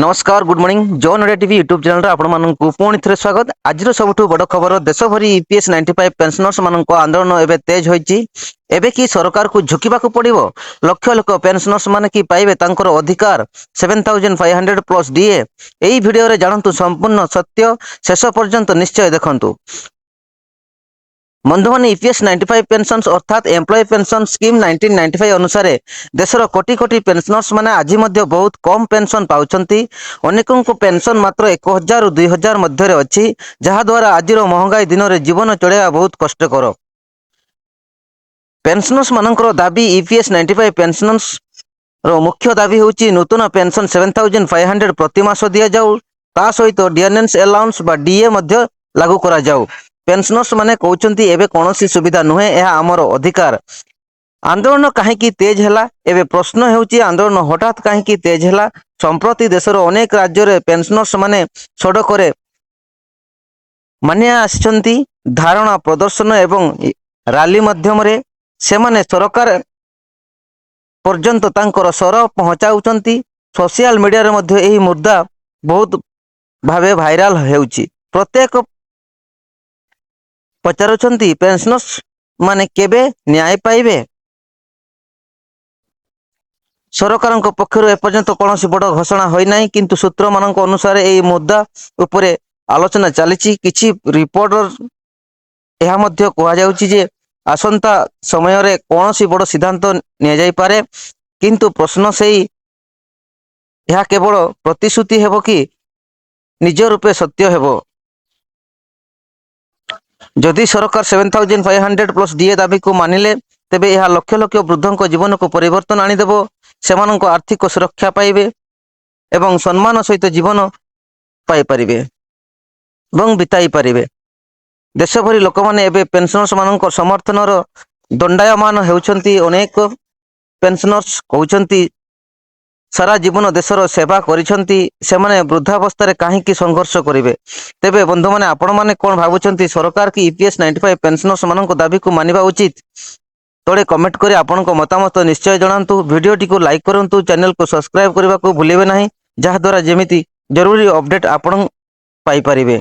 नमस्कार good morning John Odia TV YouTube channel आपण पुणी थे स्वागत। आज सबुठ बड़ खबर देश भरी ईपीएस 95 पेंशनर्स मान आंदोलन एवं तेज होती एबे कि सरकार को झुकवा पड़ो लक्ष लक्ष पेंशनर्स मान कि पाइबे तांकर अधिकार 7500 प्लस डीए। यही वीडियो रे जानतु संपूर्ण सत्य शेष पर्यंत निश्चय देखंतु। बंधुमान ईपीएस 95 पेंशन अर्थात एम्प्लॉय पेंशन स्कीम 1995 अनुसार देशर कोटी कोटी पेंशनर्स माने आज बहुत कम पेंशन पाउछंती। अनेकों को पेंशन मात्र 1000 रु 2000 मध्य अच्छी जहा द्वारा आज महंगाई दिन में जीवन चलैया बहुत कष्टकर। पेंशनर्स मानकर दाबी ईपीएस 95 पेंशनर्स रो मुख्य दाबी होची नूतन पेंशन 7500 प्रति मास दिया जाऊ ता सहित डियरनेस अलाउंस बा डीए मध्य लागू करा जाऊ। पेंशनर्स माने कहउचंती एबे कोनोसी सुविधा नुहे यह आमर अधिकार। आंदोलन कहीं तेज है एवं प्रश्न होउची आंदोलन हठात कहीं तेज है। संप्रति देशर अनेक राज्य रे पेंशनर्स माने सड़क मानिया आसिचंती धारणा प्रदर्शन एवं रैली माध्यम रे सेमाने सरकार पर्यंत तांकर स्वर पहुंचाउचंती। सोशल मीडिया रे मध्य एही मुद्दा बहुत भावे भाइराल हेउची। प्रत्येक पचारुचंती पेंशनर्स माने केबे न्याय पाइबे। सरकार पक्षर एपर्यंत कौन बड़ घोषणा होना किंतु सूत्र मान अनुसार यही मुद्दा उपरे आलोचना चली। किछि रिपोर्टर यह कहुची जे आसंता समय रे कौन सी बड़ सिद्धांत नि पारे किंतु प्रश्न से यह केवल प्रतिश्रुति हेबो कि निज रूपे सत्य हेबो। जदि सरकार 7500 प्लस डीए दाबी को मानिले तेबे यह लक्ष लक्ष वृद्धों जीवन को परिवर्तन आनीदेव। सेमानंको आर्थिक सुरक्षा पाइबे एवं सम्मान सहित जीवन पाई परिबे एवं बिताई परिबे। देश भरी लोक माने एबे पेंशनर्स मानक समर्थनर दंडायमान हेउछंती। अनेक पेंशनर्स कहउछंती सारा जीवन देशर सेवा करिछंती सेमाने वृद्धावस्था कहीं संघर्ष करेंगे। तेबे बंधु मैंने आपण मैंने कौन भावुंट सरकार की ईपीएस 95 पेंशनर्स मान दाबी को मानिबा उचित तले कमेंट करी आपण मतामत निश्चय जनातु। वीडियोटी को लाइक करंतु, चैनल को सब्सक्राइब करने को भूलिबे नहीं जहाद्वारा जेमिति जरूरी अपडेट आपण पाई परिबे।